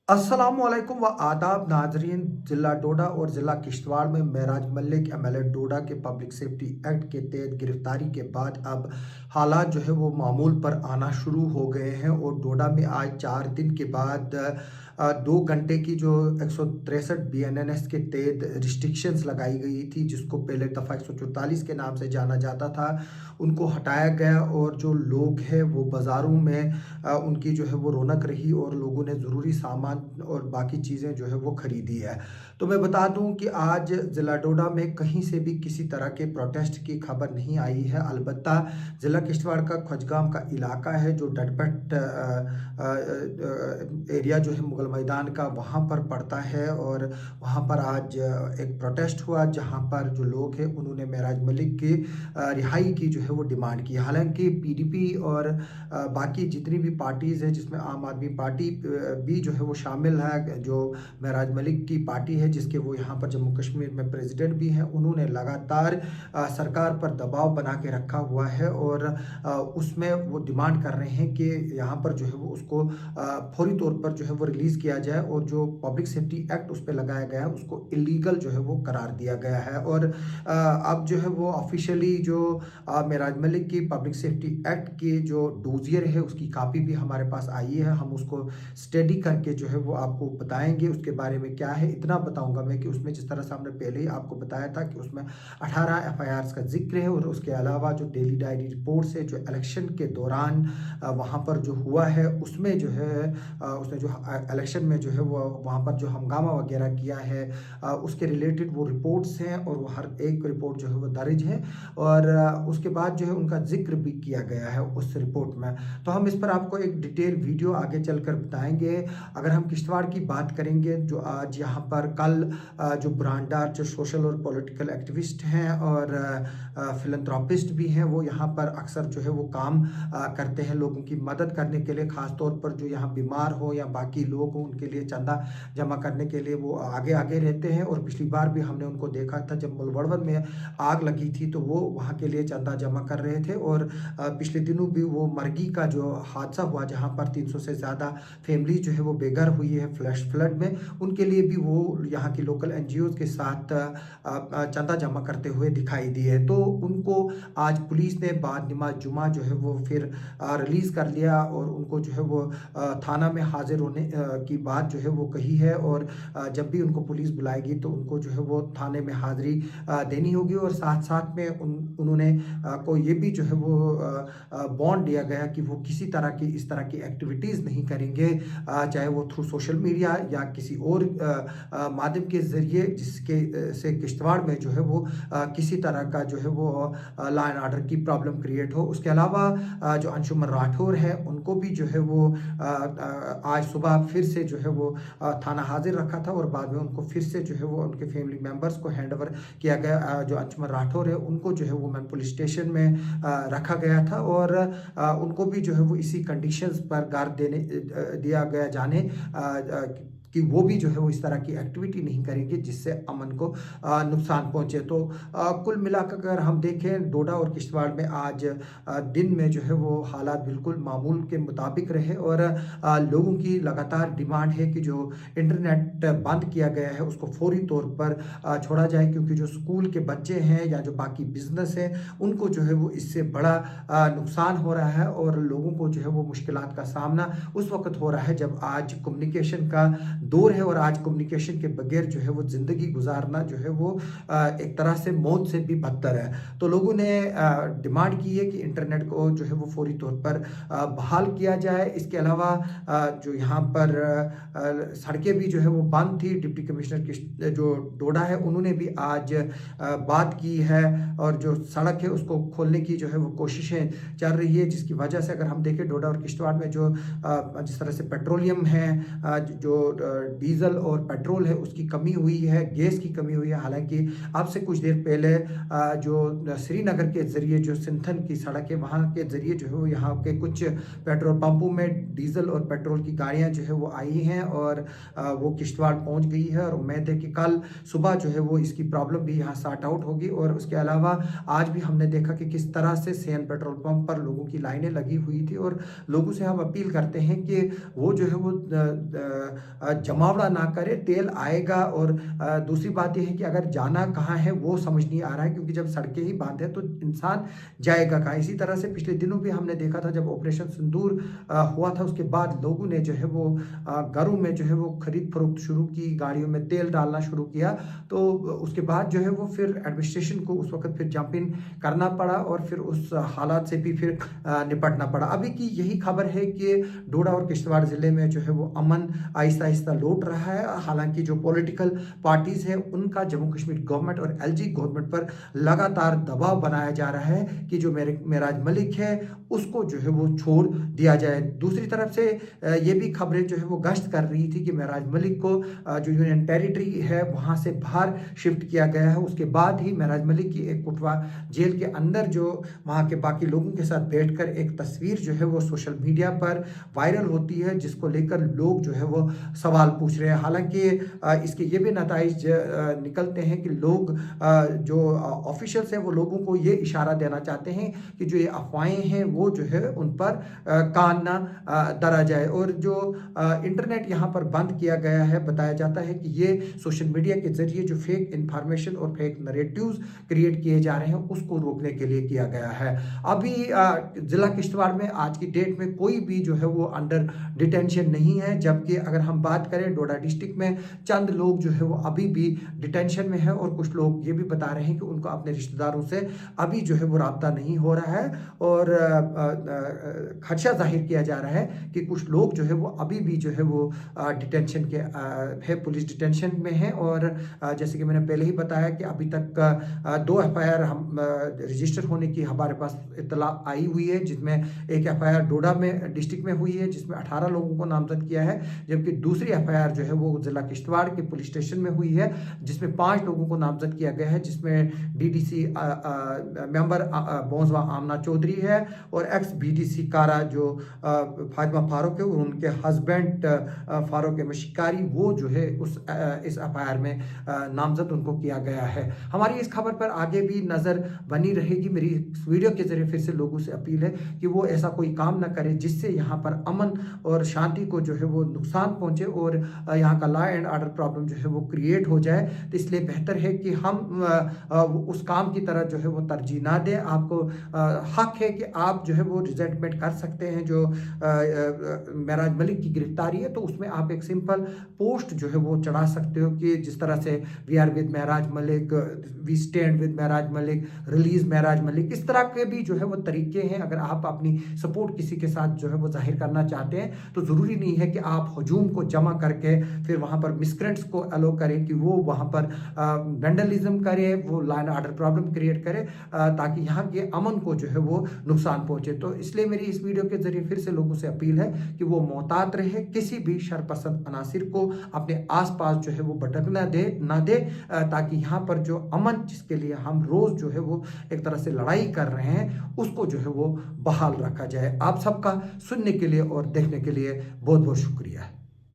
अस्सलामुअलैकुम व आदाब नाजरीन। ज़िला डोडा और ज़िला किश्तवाड़ में मेराज मलिक एमएलए डोडा के पब्लिक सेफ्टी एक्ट के तहत गिरफ्तारी के बाद अब हालात जो है वो मामूल पर आना शुरू हो गए हैं और डोडा में आज 4 दिन के बाद 2 घंटे की जो 163 BNNS के तहत रिस्ट्रिक्शंस लगाई गई थी, जिसको पहले दफ़ा 144 के नाम से जाना जाता था, उनको हटाया गया और जो लोग हैं वो बाज़ारों में उनकी जो है वो रौनक रही और लोगों ने ज़रूरी सामान और बाकी चीज़ें जो है वो ख़रीदी है। तो मैं बता दूं कि आज ज़िला डोडा में कहीं से भी किसी तरह के प्रोटेस्ट की खबर नहीं आई है। अलबत्ता ज़िला किश्तवाड़ का खजगाम का इलाका है जो डटपट एरिया जो है मुगल मैदान का, वहाँ पर पड़ता है और वहाँ पर आज एक प्रोटेस्ट हुआ जहाँ पर जो लोग हैं उन्होंने मेराज मलिक की रिहाई की जो है वो डिमांड की। हालांकि पीडीपी और बाकी जितनी भी पार्टीज़ हैं, जिसमें आम आदमी पार्टी भी जो है वो शामिल है, जो मेराज मलिक की पार्टी है जिसके वो यहाँ पर जम्मू कश्मीर में प्रेसिडेंट भी हैं, उन्होंने लगातार सरकार पर दबाव बना के रखा हुआ है और उसमें वो डिमांड कर रहे हैं कि यहाँ पर जो है वो उसको फौरी तौर पर जो है वो रिलीज़ किया जाए और जो पब्लिक सेफ्टी एक्ट उस पर लगाया गया है उसको इलीगल जो है वो करार दिया गया है। और अब जो है वो ऑफिशियली जो मेराज मलिक की पब्लिक सेफ्टी एक्ट की जो डोजियर है उसकी कापी भी हमारे पास आई है। हम उसको स्टडी करके जो है वो आपको बताएंगे उसके बारे में क्या है। इतना बताऊंगा मैं कि उसमें जिस तरह से हमने पहले ही आपको बताया था कि उसमें 18 FIRs का जिक्र है और उसके अलावा जो डेली डायरी रिपोर्ट्स है जो इलेक्शन के दौरान वहाँ पर जो हुआ है उसमें जो है उसने जो इलेक्शन में जो है वो वहाँ पर जो हंगामा वगैरह किया है उसके रिलेटेड वो रिपोर्ट्स हैं और वो हर एक रिपोर्ट जो है वो दर्ज है और उसके बाद जो है उनका जिक्र भी किया गया है उस रिपोर्ट में। तो हम इस पर आपको एक डिटेल वीडियो आगे चलकर बताएंगे। अगर हम किश्तवाड़ की बात करेंगे, जो आज यहाँ पर कल जो ब्रांडार जो सोशल और पॉलिटिकल एक्टिविस्ट हैं और फिलंथ्रोपिस्ट भी हैं, वो यहाँ पर अक्सर जो है वो काम करते हैं लोगों की मदद करने के लिए, ख़ास तौर पर जो यहाँ बीमार हो या बाकी लोग हो उनके लिए चंदा जमा करने के लिए वो आगे आगे रहते हैं। और पिछली बार भी हमने उनको देखा था जब मुलवड़वन में आग लगी थी तो वो वहाँ के लिए चंदा जमा कर रहे थे। और पिछले दिनों भी वो मरगी का जो हादसा हुआ जहाँ पर 300 से ज़्यादा फैमिली जो है वो बेघर हुई है फ्लैश फ्लड में, उनके लिए भी वो यहाँ की लोकल NGOs के साथ चंदा जमा करते हुए दिखाई दिए। तो उनको आज पुलिस ने बाद नमाज जुमा जो है वो फिर रिलीज़ कर लिया और उनको जो है वो थाना में हाजिर होने की बात जो है वो कही है। और जब भी उनको पुलिस बुलाएगी तो उनको जो है वो थाने में हाजिरी देनी होगी और साथ साथ में उन्होंने को ये भी जो है वो बॉन्ड दिया गया कि वो किसी तरह की इस तरह की एक्टिविटीज़ नहीं करेंगे, चाहे वो थ्रू सोशल मीडिया या किसी और माध्यम के ज़रिए जिसके से किश्तवाड़ में जो है वो किसी तरह का जो है वो लॉ एंड ऑर्डर की प्रॉब्लम क्रिएट हो। उसके अलावा जो अंशुमन राठौर है उनको भी जो है वो आज सुबह फिर से जो है वो थाना हाजिर रखा था और बाद में उनको फिर से जो है वो उनके फैमिली मेम्बर्स को हैंड ओवर किया गया। जो अंशुमन राठौर है उनको जो है वो मैन पुलिस स्टेशन में रखा गया था और उनको भी जो है वो इसी कंडीशंस पर गार्ड देने दिया गया जाने कि वो भी जो है वो इस तरह की एक्टिविटी नहीं करेंगे जिससे अमन को नुकसान पहुंचे। तो कुल मिलाकर अगर हम देखें डोडा और किश्तवाड़ में आज दिन में जो है वो हालात बिल्कुल मामूल के मुताबिक रहे और लोगों की लगातार डिमांड है कि जो इंटरनेट बंद किया गया है उसको फौरी तौर पर छोड़ा जाए, क्योंकि जो स्कूल के बच्चे हैं या जो बाकी बिजनेस है उनको जो है वो इससे बड़ा नुकसान हो रहा है और लोगों को जो है वो मुश्किलात का सामना उस वक्त हो रहा है जब आज कम्युनिकेशन का दौर है और आज कम्युनिकेशन के बगैर जो है वो ज़िंदगी गुजारना जो है वो एक तरह से मौत से भी बदतर है। तो लोगों ने डिमांड की है कि इंटरनेट को जो है वो फौरी तौर पर बहाल किया जाए। इसके अलावा जो यहाँ पर सड़कें भी जो है वो बंद थी। डिप्टी कमिश्नर की जो डोडा है उन्होंने भी आज बात की है और जो सड़क है उसको खोलने की जो है वो कोशिशें चल रही है, जिसकी वजह से अगर हम देखें डोडा और किश्तवाड़ में जो जिस तरह से पेट्रोलियम है जो डीज़ल और पेट्रोल है उसकी कमी हुई है, गैस की कमी हुई है। हालांकि अब से कुछ देर पहले जो श्रीनगर के ज़रिए जो सिंथन की सड़क है वहाँ के ज़रिए जो है वो यहाँ के कुछ पेट्रोल पंपों में डीज़ल और पेट्रोल की गाड़ियाँ जो है वो आई हैं और वो किश्तवाड़ पहुँच गई है और उम्मीद है कि कल सुबह जो है वो इसकी प्रॉब्लम भी यहाँ सॉर्ट आउट होगी। और उसके अलावा आज भी हमने देखा कि किस तरह से सेन पेट्रोल पंप पर लोगों की लाइनें लगी हुई थी और लोगों से हम अपील करते हैं कि वो जो है वो जमावड़ा ना करे, तेल आएगा। और दूसरी बात यह है कि अगर जाना कहाँ है वो समझ नहीं आ रहा है, क्योंकि जब सड़कें ही बंद है तो इंसान जाएगा कहाँ। इसी तरह से पिछले दिनों भी हमने देखा था जब ऑपरेशन सिंदूर हुआ था, उसके बाद लोगों ने जो है वो घरों में जो है वो खरीद फरोख्त शुरू की, गाड़ियों में तेल डालना शुरू किया। तो उसके बाद जो है वो फिर एडमिनिस्ट्रेशन को उस वक्त फिर जंप इन करना पड़ा और फिर उस हालात से भी फिर निपटना पड़ा। अभी की यही खबर है कि डोडा और किश्तवाड़ ज़िले में जो है वो अमन आहिस्ता आहिस्ता लौट रहा है। हालांकि जो पॉलिटिकल पार्टीज़ है उनका जम्मू कश्मीर गवर्नमेंट और एलजी गवर्नमेंट पर लगातार दबाव बनाया जा रहा है कि जो मेराज मलिक है उसको जो है वो छोड़ दिया जाए। दूसरी तरफ से ये भी खबरें जो है वो गश्त कर रही थी कि मेराज मलिक को जो यूनियन टेरिटरी है वहाँ से बाहर शिफ्ट किया गया है। उसके बाद ही मेराज मलिक की एक कुटवा जेल के अंदर जो वहाँ के बाकी लोगों के साथ बैठकर एक तस्वीर जो है वो सोशल मीडिया पर वायरल होती है, जिसको लेकर लोग जो है वो सवाल पूछ रहे हैं। हालांकि इसके ये भी नताइज निकलते हैं कि लोग जो ऑफिशियल्स हैं वो लोगों को ये इशारा देना चाहते हैं कि जो ये अफवाहें हैं वो जो है उन पर कान ना दरा जाए। और जो इंटरनेट यहाँ पर बंद किया गया है, बताया जाता है कि ये सोशल मीडिया के जरिए जो फेक इंफॉर्मेशन और फेक नरेटिव्स क्रिएट किए जा रहे हैं उसको रोकने के लिए किया गया है। अभी ज़िला किश्तवाड़ में आज की डेट में कोई भी जो है वो अंडर डिटेंशन नहीं है, जबकि अगर हम बात करें डोडा डिस्ट्रिक्ट में चंद लोग जो है वो अभी भी डिटेंशन में है और कुछ लोग ये भी बता रहे हैं कि उनको अपने रिश्तेदारों से अभी जो है वो राब्ता नहीं हो रहा है। और खदशा जाहिर किया जा रहा है कि कुछ लोग जो है वो अभी भी जो है वो डिटेंशन के है, पुलिस डिटेंशन में है। और जैसे कि मैंने पहले ही बताया कि अभी तक 2 FIR हम रजिस्टर होने की हमारे पास इत्तला आई हुई है, जिसमें एक FIR डोडा में डिस्ट्रिक्ट में हुई है जिसमें 18 लोगों को नामजद किया है, जबकि दूसरी FIR जो है वो जिला किश्तवाड़ के पुलिस स्टेशन में हुई है जिसमें 5 लोगों को नामजद किया गया है, जिसमें DDC मेंबर बोंसवा आमना चौधरी है और एक्स BDC कारा जो फातिमा फारूक है, उनके हस्बैंड फारूक अहमद शिकारी, वो जो है इस FIR में नामजद उनको किया गया है। हमारी इस खबर पर आगे भी नज़र बनी रहेगी। मेरी इस वीडियो के जरिए फिर से लोगों से अपील है कि वो ऐसा कोई काम ना करे जिससे यहाँ पर अमन और शांति को जो है वो नुकसान पहुँचे और यहाँ का लॉ एंड ऑर्डर प्रॉब्लम जो है वो क्रिएट हो जाए। तो इसलिए बेहतर है कि हम उस काम की तरह जो है वो तरजीह ना दें। आपको हक है कि आप जो है वो रिजेंटमेंट कर सकते हैं। जो मेराज मलिक की गिरफ्तारी है तो उसमें आप एक सिंपल पोस्ट जो है वो चढ़ा सकते हो कि जिस तरह से we are with Meraj Malik, we stand with Meraj Malik, release Meraj Malik, इस तरह के भी जो है वो तरीके हैं। अगर आप अपनी सपोर्ट किसी के साथ जो है वो जाहिर करना चाहते हैं तो ज़रूरी नहीं है कि आप हजूम को जमा करके फिर वहाँ पर मिसक्रेंट्स को अलो करें कि वो वहाँ पर वेंडलिज्म करे, वो law and order problem create करे ताकि यहाँ के अमन को जो है वो नुकसान पहुँचे। तो इसलिए मेरी इस वीडियो के जरिए फिर से लोगों से अपील है कि वो मोहतात रहे, किसी भी शरपसंद अनासिर को अपने आसपास जो है वो भटकना ना दे ताकि यहाँ पर जो अमन जिसके लिए हम रोज़ जो है वो एक तरह से लड़ाई कर रहे हैं उसको जो है वो बहाल रखा जाए। आप सबका सुनने के लिए और देखने के लिए बहुत बहुत शुक्रिया।